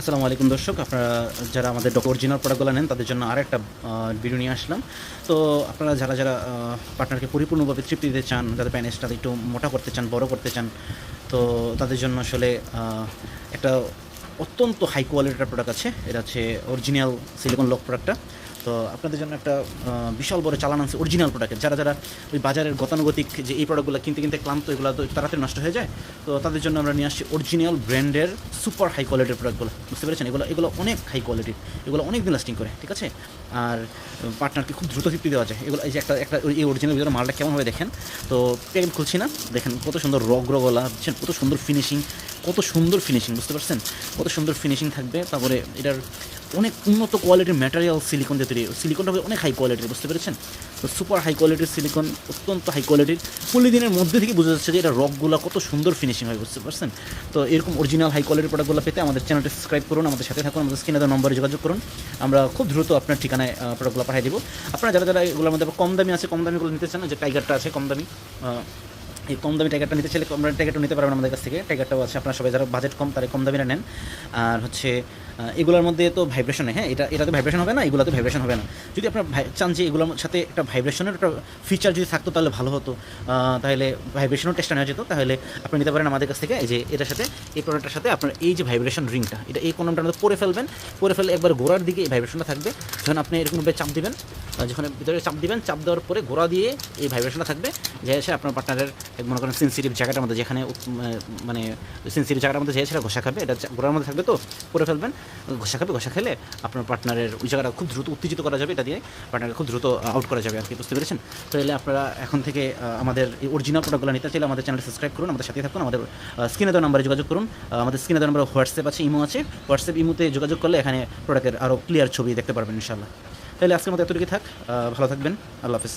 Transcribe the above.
আসসালামু আলাইকুম দর্শক, আপনারা যারা আমাদের অরিজিনাল প্রোডাক্টগুলো নেন তাদের জন্য আরেকটা ভিডিও নিয়ে আসলাম। তো আপনারা যারা যারা পার্টনারকে পরিপূর্ণভাবে তৃপ্তি দিতে চান, যাদের প্যানেজটা একটু মোটা করতে চান, বড় করতে চান, তো তাদের জন্য আসলে একটা অত্যন্ত হাই কোয়ালিটির প্রোডাক্ট আছে। এটা হচ্ছে অরিজিনাল সিলিকন লক প্রোডাক্টটা। তো আপনাদের জন্য একটা বিশাল বড় চালান আছে অরিজিনাল প্রোডাক্টের। যারা যারা ওই বাজারের গতানুগতিক যে এই প্রোডাক্টগুলো কিনতে কিনতে ক্লান্ত, এগুলো তো তাড়াতাড়ি নষ্ট হয়ে যায়, তো তাদের জন্য আমরা নিয়ে আসছি অরিজিনাল ব্র্যান্ডের সুপার হাই কোয়ালিটির প্রোডাক্টগুলো। বুঝতে পেরেছেন? এগুলো এগুলো অনেক হাই কোয়ালিটির, এগুলো অনেক দিন লাস্টিং করে, ঠিক আছে? আর পার্টনারকে খুব দ্রুত তৃপ্তি দেওয়া যায়। এগুলো এই যে একটা একটা এই অরিজিনাল ভিতরে মালটা কেমনভাবে দেখেন, তো প্যাকেট খুলছি না, দেখেন কত সুন্দর রগলা, বুঝছেন? কত সুন্দর ফিনিশিং, কত সুন্দর ফিনিশিং, বুঝতে পারছেন? কত সুন্দর ফিনিশিং থাকবে। তারপরে এটার অনেক উন্নত কোয়ালিটির ম্যাটেরিয়াল সিলিকন দিয়ে তৈরি। সিলিকনটা অনেক হাই কোয়ালিটির, বুঝতে পেরেছেন? তো সুপার হাই কোয়ালিটির সিলিকন, অত্যন্ত হাই কোয়ালিটির। পলিদিনের মধ্যে থেকে বোঝা যাচ্ছে যে এটা রকগুলো কত সুন্দর ফিনিশিং হয়, বুঝতে পারছেন? তো এরকম অরিজিনাল হাই কোয়ালিটির প্রোডাক্টগুলো পেতে আমাদের চ্যানেলটি সাবস্ক্রাইব করুন, আমাদের সাথে থাকুন, আমাদের স্ক্রিনে দেওয়া নম্বরে যোগাযোগ করুন। আমরা খুব দ্রুত আপনার ঠিকানায় প্রোডাক্টগুলো পাঠিয়ে দেবো। আপনারা যারা যারা এগুলোর মধ্যে কম দামি আছে, কম দামিগুলো নিতে চান, যে টাইগারটা আছে কম দামি, এই কম দামি টাইগারটা নিতে চাইলে কম দামি টাইগারটা নিতে পারবেন আমাদের কাছ থেকে। টাইগারটাও আছে, আপনারা সবাই যারা বাজেট কম তারা কম দামিটা নেন। আর হচ্ছে এগুলোর মধ্যে তো ভাইব্রেশন নেই, হ্যাঁ, এটাতে ভাইব্রেশন হবে না, এগুলোতে ভাইব্রেশন হবে না। যদি আপনার চান যে এগুলোর সাথে একটা ভাইব্রেশনের একটা ফিচার যদি থাকতো তাহলে ভালো হতো, তাহলে ভাইব্রেশনও টেস্টটা নেওয়া যেত, তাহলে আপনি নিতে পারেন আমাদের কাছ থেকে। এই যে এটার সাথে, এই প্রোডাক্টের সাথে আপনার এই যে ভাইব্রেশন রিংটা, এটা এই কোনটার মধ্যে পরে ফেলবেন, পরে ফেলে একবার গোড়ার দিকে এই ভাইব্রেশনটা থাকবে। যখন আপনি এরকমভাবে চাপ দিবেন, যখন ভিতরে চাপ দিবেন, চাপ দেওয়ার পরে গোড়া দিয়ে এই ভাইব্রেশনটা থাকবে, যে এসে আপনার পার্টনারের মনে করেন সেন্সিটিভ জায়গাটার মধ্যে, যেখানে মানে সেন্সিটিভ জায়গাটার মধ্যে যে সেটা ঘষা খাবে, এটা গোড়ার মধ্যে থাকবে, তো পরে ফেলবেন, ঘষা খাবে, ঘষা খেলে আপনার পার্টনারের ওই জায়গাটা খুব দ্রুত উত্তেজিত করা যাবে, এটা দিয়ে পার্টনারকে খুব দ্রুত আউট করা যাবে আর কি, বুঝতে পেরেছেন? তাহলে আপনারা এখন থেকে আমাদের এই অরিজিনাল প্রোডাক্টগুলো নিতে চাইলে আমাদের চ্যানেলটি সাবস্ক্রাইব করুন, আমাদের সাথে থাকুন, আমাদের স্ক্রিনে দেওয়া নাম্বারে যোগাযোগ করুন। আমাদের স্ক্রিনে দেওয়া নাম্বারে হোয়াটসঅ্যাপ আছে, ইমো আছে। হোয়াটসঅ্যাপ ইমোতে যোগাযোগ করলে এখানে প্রোডাক্টের আরও ক্লিয়ার ছবি দেখতে পারবেন ইনশাআল্লাহ। তাহলে আজকের মতো এতটুকুই থাক, ভালো থাকবেন, আল্লাহ হাফেজ।